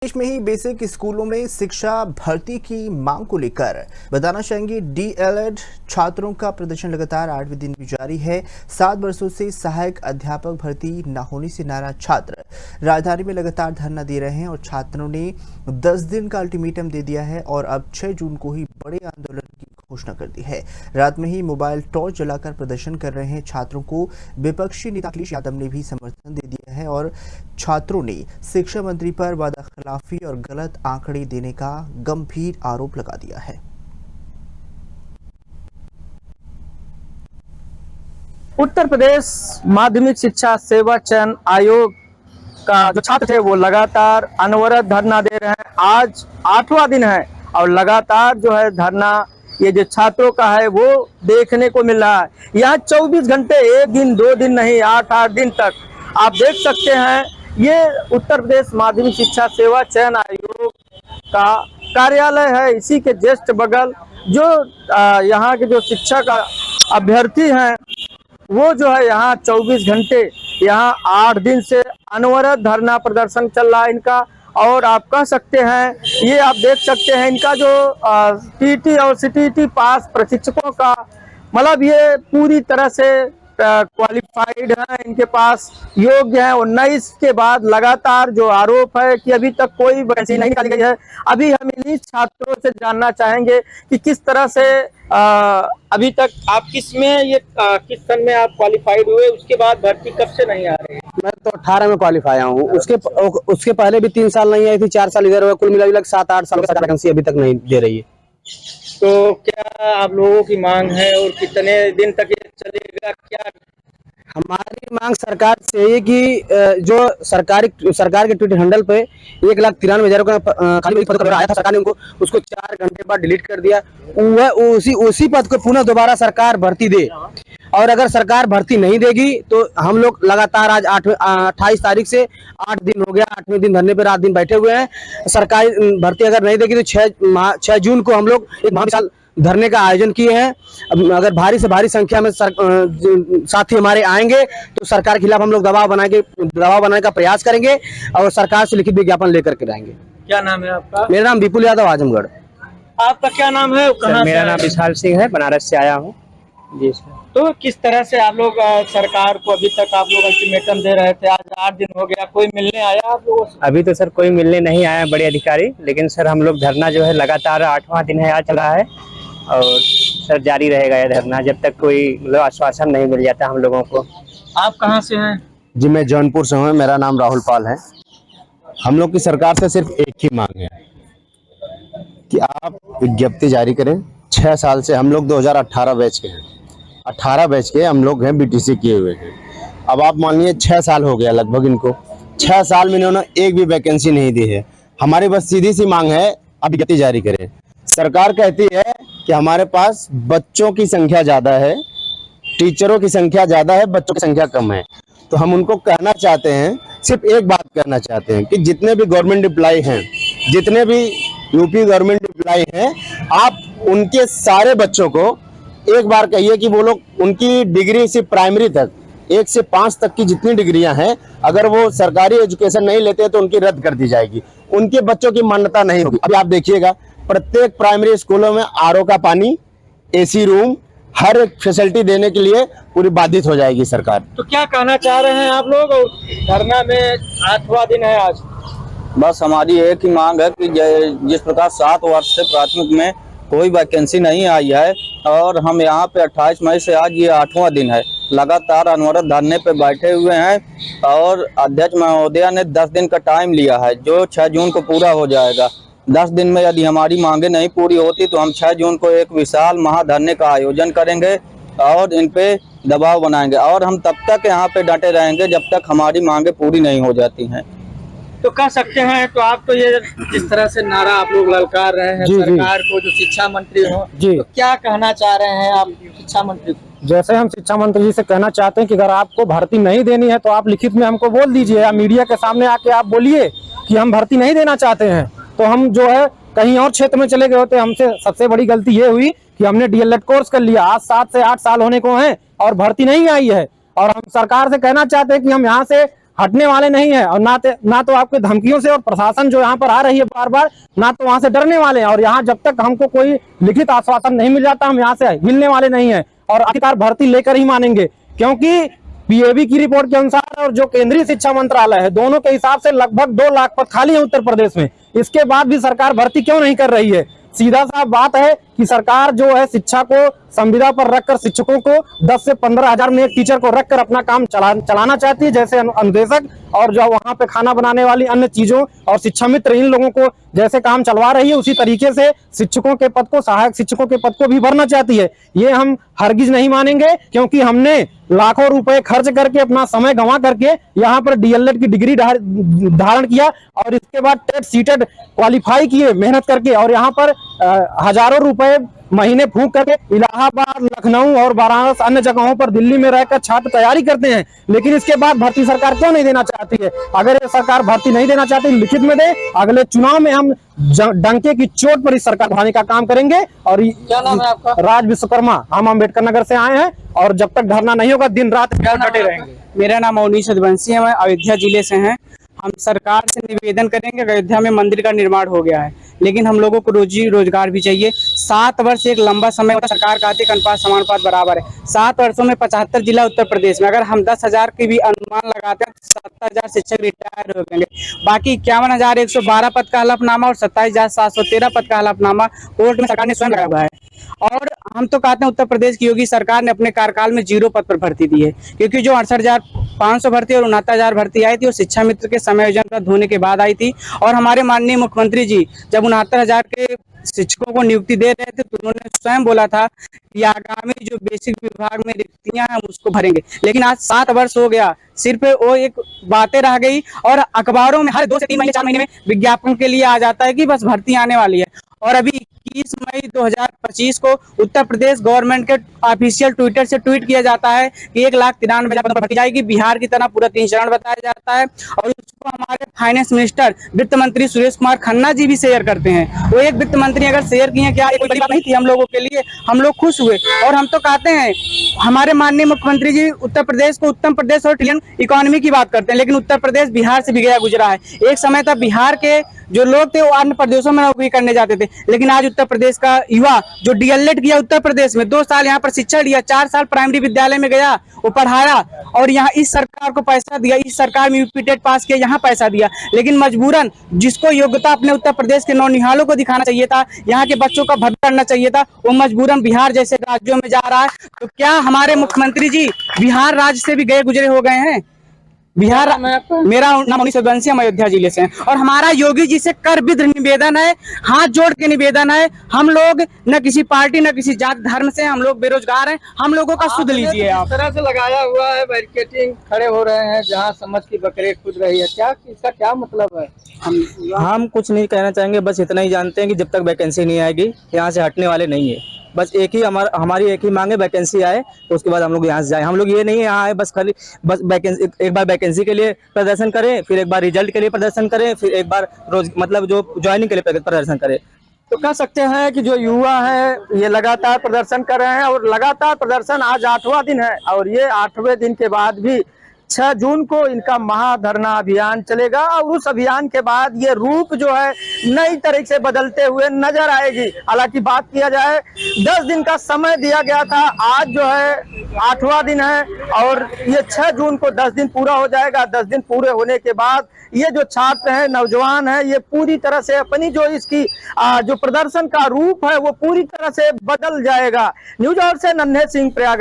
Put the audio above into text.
देश में ही बेसिक स्कूलों में शिक्षा भर्ती की मांग को लेकर बताना चाहेंगे डीएलएड छात्रों का प्रदर्शन लगातार 8वें दिन भी जारी है। 7 वर्षों से सहायक अध्यापक भर्ती न होने से नाराज छात्र राजधानी में लगातार धरना दे रहे हैं और छात्रों ने 10 दिन का अल्टीमेटम दे दिया है और अब 6 जून को ही बड़े आंदोलन की घोषणा कर दी है। रात में ही मोबाइल टॉर्च जलाकर प्रदर्शन कर रहे हैं छात्रों को विपक्षी नेता अखिलेश यादव ने भी समर्थन दे दिया है और छात्रों ने शिक्षा मंत्री पर वादाखिलाफी और गलत आंकड़े देने का गंभीर आरोप लगा दिया है। उत्तर प्रदेश माध्यमिक शिक्षा सेवा चयन आयोग का जो छात्र थे वो लगातार अनवरत धरना दे रहे हैं। आज 8वां दिन है और लगातार जो है धरना ये जो छात्रों का है वो देखने को मिल रहा है। यहाँ 24 घंटे, एक दिन 2 दिन नहीं, 8 दिन तक आप देख सकते हैं। ये उत्तर प्रदेश माध्यमिक शिक्षा सेवा चयन आयोग का कार्यालय है। इसी के जस्ट बगल जो यहाँ के जो शिक्षक अभ्यर्थी हैं वो जो है यहाँ 24 घंटे यहाँ 8 दिन से अनवरत धरना प्रदर्शन चल रहा है इनका। और आप कह सकते हैं, ये आप देख सकते हैं इनका जो टीटी और सीटीटी पास प्रशिक्षकों का मतलब ये पूरी तरह से क्वालिफाइड है, इनके पास योग्य है। 19 के बाद लगातार जो आरोप है कि अभी तक कोई वैकेंसी नहीं निकाली गई है। अभी हम इन्हीं छात्रों से जानना चाहेंगे कि किस तरह से अभी तक आप किस सन में आप क्वालिफाइड हुए, उसके बाद भर्ती कब से नहीं आ रही है? मैं तो 18 में क्वालिफाई हूँ। उसके पहले भी 3 साल नहीं आई थी, 4 साल इधर हुआ, कुल मिला 7-8 साल का वैकेंसी अभी तक नहीं दे रही है। तो क्या आप लोगों की मांग है और कितने दिन तक ये चलेगा? क्या हमारी मांग सरकार से है कि जो सरकार के ट्विटर हैंडल पे 1,93,000 का खाली पद आया था, सरकार ने उसको 4 घंटे बाद डिलीट कर दिया। वह उसी पद को पुनः दोबारा सरकार भर्ती दे। और अगर सरकार भर्ती नहीं देगी तो हम लोग लगातार आज 28 तारीख से 8 दिन हो गया, 8वें दिन धरने पे रात दिन बैठे हुए हैं। सरकार भर्ती अगर नहीं देगी तो 6 जून को हम लोग एक महाविशाल धरने का आयोजन किए हैं। अगर भारी से भारी संख्या में साथी हमारे आएंगे तो सरकार के खिलाफ हम लोग दबाव बनाने का प्रयास करेंगे और सरकार से लिखित विज्ञापन लेकर के रहेंगे। क्या नाम है आपका? मेरा नाम विपुल यादव, आजमगढ़। आपका क्या नाम है? मेरा नाम विशाल सिंह है, बनारस से आया हूँ। जी सर। तो किस तरह से आप लोग सरकार को अभी तक आप लोग अल्टीमेटम दे रहे थे, आज 8 दिन हो गया, कोई मिलने आया आप लोगों से? अभी तो सर कोई मिलने नहीं आया बड़े अधिकारी, लेकिन सर हम लोग धरना जो है लगातार 8वां दिन है, आज चल रहा है और सर जारी रहेगा यह धरना जब तक कोई मतलब आश्वासन नहीं मिल जाता हम लोगों को। आप कहाँ से हैं? जी, मैं जौनपुर से हूँ। मेरा नाम राहुल पाल है। हम लोग की सरकार से सिर्फ एक ही मांग है कि आप विज्ञप्ति जारी करें। 6 साल से हम लोग 2018 बैच के हैं, 18 बैच के हम लोग हैं, बीटीसी किए हुए हैं। अब आप मान लीजिए 6 साल हो गया लगभग इनको, 6 साल में इन्होंने एक भी वैकेंसी नहीं दी है। हमारी बस सीधी सी मांग है, आप विज्ञप्ति जारी करें। सरकार कहती है कि हमारे पास बच्चों की संख्या ज़्यादा है, टीचरों की संख्या ज़्यादा है, बच्चों की संख्या कम है। तो हम उनको कहना चाहते हैं, सिर्फ एक बात कहना चाहते हैं कि जितने भी गवर्नमेंट एम्प्लॉय हैं, जितने भी यूपी गवर्नमेंट एम्प्लॉय हैं, आप उनके सारे बच्चों को एक बार कहिए कि वो लोग उनकी डिग्री सिर्फ प्राइमरी तक 1 से 5 तक की जितनी डिग्रियां हैं, अगर वो सरकारी एजुकेशन नहीं लेते तो उनकी रद्द कर दी जाएगी। उनके बच्चों की मान्यता नहीं होगी। अभी आप देखिएगा प्रत्येक प्राइमरी स्कूलों में आरओ का पानी, एसी रूम, हर एक फैसिलिटी देने के लिए पूरी बाधित हो जाएगी सरकार। तो क्या कहना चाह रहे हैं आप लोग? और धरना में 8वां दिन है आज। बस हमारी एक ही मांग है कि जिस प्रकार 7 वर्ष से प्राथमिक में कोई वैकेंसी नहीं आई है और हम यहाँ पे 28 मई से आज ये 8वां दिन है, लगातार अनवरत धरने पे बैठे हुए हैं और अध्यक्ष महोदया ने 10 दिन का टाइम लिया है, जो 6 जून को पूरा हो जाएगा। 10 दिन में यदि हमारी मांगे नहीं पूरी होती तो हम 6 जून को एक विशाल महाधरने का आयोजन करेंगे और इन पे दबाव बनाएंगे और हम तब तक यहाँ पे डटे रहेंगे जब तक हमारी मांगे पूरी नहीं हो जाती हैं। तो कह सकते हैं, तो आप तो ये जिस तरह से नारा आप लोग ललकार रहे हैं सरकार को, जो शिक्षा मंत्री हो, तो क्या कहना चाह रहे हैं आप शिक्षा मंत्री को? जैसे हम शिक्षा मंत्री जी से कहना चाहते हैं कि अगर आपको भर्ती नहीं देनी है तो आप लिखित में हमको बोल दीजिए या मीडिया के सामने आके आप बोलिए कि हम भर्ती नहीं देना चाहते हैं, तो हम जो है कहीं और क्षेत्र में चले गए होते। हमसे सबसे बड़ी गलती ये हुई कि हमने डीएलएड कोर्स कर लिया, आज 7 से 8 साल होने को हैं और भर्ती नहीं आई है। और हम सरकार से कहना चाहते हैं कि हम यहाँ से हटने वाले नहीं है, और ना तो आपके धमकियों से और प्रशासन जो यहाँ पर आ रही है बार बार, ना तो वहां से डरने वाले हैं। और यहाँ जब तक हमको कोई लिखित आश्वासन नहीं मिल जाता, हम यहाँ से हिलने वाले नहीं है और आखिरकार भर्ती लेकर ही मानेंगे। क्योंकि पीएबी की रिपोर्ट के अनुसार और जो केंद्रीय शिक्षा मंत्रालय है, दोनों के हिसाब से लगभग 2 लाख पद खाली है उत्तर प्रदेश में। इसके बाद भी सरकार भर्ती क्यों नहीं कर रही है? सीधा सा बात है कि सरकार जो है शिक्षा को संविदा पर रखकर शिक्षकों को 10 से 15 हजार में एक टीचर को रखकर अपना काम चलाना चाहती है, जैसे अनुदेशक और जो वहां पे खाना बनाने वाली अन्य चीजों और शिक्षा मित्र इन लोगों को जैसे काम चलवा रही है, उसी तरीके से शिक्षकों के पद को, सहायक शिक्षकों के पद को भी भरना चाहती है। ये हम हरगिज नहीं मानेंगे, क्योंकि हमने लाखों रुपए खर्च करके अपना समय गंवा करके यहाँ पर डीएलएड की डिग्री धारण किया और इसके बाद टेट सीटेट क्वालिफाई किए मेहनत करके, और यहाँ पर हजारों रुपए महीने फूंक करके इलाहाबाद, लखनऊ और वाराणसी अन्य जगहों पर दिल्ली में रहकर छात्र तैयारी करते हैं। लेकिन इसके बाद भर्ती सरकार क्यों नहीं देना चाहती है? अगर ये सरकार भर्ती नहीं देना चाहती, लिखित में दे। अगले चुनाव में हम डंके की चोट पर इस सरकार बढ़ाने का काम करेंगे। और क्या नाम है आपका? राज विश्वकर्मा। हम अम्बेडकर नगर से आए हैं और जब तक धरना नहीं होगा दिन रात डटे रहेंगे। मेरा नाम अवनीश यदुवंशी है, मैं अयोध्या जिले से हैं। हम सरकार से निवेदन करेंगे, अयोध्या में मंदिर का निर्माण हो गया है, लेकिन हम लोगों को रोजी रोजगार भी चाहिए। 7 वर्ष एक लंबा समय होता है, सरकार कहती है अनुपात समानुपात बराबर है। 7 वर्षों में 75 जिला उत्तर प्रदेश में, अगर हम 10,000 की भी अनुमान लगाते हैं तो 7,000 शिक्षक रिटायर हो गए। बाकी 51,112 पद का हलफनामा और 27,713 पद का हलफनामा कोर्ट में सरकार ने स्वयं लगाया हुआ है। और हम तो कहते हैं उत्तर प्रदेश की योगी सरकार ने अपने कार्यकाल में 0 पद पर भर्ती दी है, क्योंकि जो 68,500 भर्ती और 69,000 भर्ती आई थी वो शिक्षा मित्र के समायोजन रद्द होने के बाद आई थी। और हमारे माननीय मुख्यमंत्री जी जब 69,000 के शिक्षकों को नियुक्ति दे रहे थे तो उन्होंने स्वयं बोला था कि आगामी जो बेसिक विभाग में रिक्तियां हैं हम उसको भरेंगे। लेकिन आज 7 वर्ष हो गया, सिर्फ वो एक बातें रह गई और अखबारों में हर 2 से 3 महीने 4 महीने में विज्ञापन के लिए आ जाता है कि बस भर्ती आने वाली है। और अभी 21 मई 2025 को उत्तर प्रदेश गवर्नमेंट के ऑफिशियल ट्विटर से ट्वीट किया जाता है कि 1,93,000 पदों पर भर्ती जाएगी। बिहार की तरह पूरा 3 चरण बताया जाता है और उसको हमारे फाइनेंस मिनिस्टर वित्त मंत्री सुरेश कुमार खन्ना जी भी शेयर करते हैं। वो एक वित्त मंत्री अगर शेयर किए, क्या कोई बड़ी बात नहीं थी हम लोगों के लिए? हम लोग खुश हुए। और हम तो कहते हैं हमारे माननीय मुख्यमंत्री जी उत्तर प्रदेश को उत्तम प्रदेश और ट्रिलियन इकोनॉमी की बात करते हैं, लेकिन उत्तर प्रदेश बिहार से भी गया गुजरा है। एक समय था बिहार के जो लोग थे वो अन्य प्रदेशों में नौकरी करने जाते थे, लेकिन आज उत्तर प्रदेश का युवा जो डीएलएड किया उत्तर प्रदेश में, 2 साल यहाँ पर शिक्षा लिया, 4 साल प्राइमरी विद्यालय में गया, वो पढ़ाया और यहाँ इस सरकार को पैसा दिया, इस सरकार में यूपी टेट पास किया, यहाँ पैसा दिया। लेकिन मजबूरन जिसको योग्यता अपने उत्तर प्रदेश के नौनिहालों को दिखाना चाहिए था, यहाँ के बच्चों का भविष्य करना चाहिए था, वो मजबूरन बिहार जैसे राज्यों में जा रहा है। तो क्या हमारे मुख्यमंत्री जी बिहार राज्य से भी गए गुजरे हो गए हैं? बिहार। मेरा नाम अवनीश यदुवंशी, हम अयोध्या जिले से हैं। और हमारा योगी जी से कर विद्र निवेदन है, हाथ जोड़ के निवेदन है, हम लोग न किसी पार्टी न किसी जात धर्म से, हम लोग बेरोजगार हैं, हम लोगों का सुध लीजिए आप। इस तरह से लगाया हुआ है, बैरिकेडिंग खड़े हो रहे हैं जहां समझ की बकरे कूद रही है, क्या इसका क्या मतलब है? हम कुछ नहीं कहना चाहेंगे, बस इतना ही जानते हैं कि जब तक वैकेंसी नहीं आएगी यहाँ से हटने वाले नहीं है। बस एक ही हमारी एक ही मांग है, वैकेंसी आए तो उसके बाद हम लोग यहाँ से जाएं। हम लोग ये नहीं यहाँ आए बस खाली बस वैकेंसी, एक बार वैकेंसी के लिए प्रदर्शन करें, फिर एक बार रिजल्ट के लिए प्रदर्शन करें, फिर एक बार रोज मतलब जो ज्वाइनिंग के लिए प्रदर्शन करें। तो कह सकते हैं कि जो युवा है ये लगातार प्रदर्शन कर रहे हैं और लगातार प्रदर्शन आज 8वां दिन है और ये 8वें दिन के बाद भी 6 जून को इनका महाधरना अभियान चलेगा और उस अभियान के बाद ये रूप जो है नई तरीके से बदलते हुए नजर आएगी। हालांकि बात किया जाए 10 दिन का समय दिया गया था, आज जो है 8वां दिन है और ये 6 जून को 10 दिन पूरा हो जाएगा। 10 दिन पूरे होने के बाद ये जो छात्र हैं, नौजवान हैं, ये पूरी तरह से अपनी जो इसकी जो प्रदर्शन का रूप है वो पूरी तरह से बदल जाएगा। न्यूज आवर से नन्हे सिंह, प्रयागराज।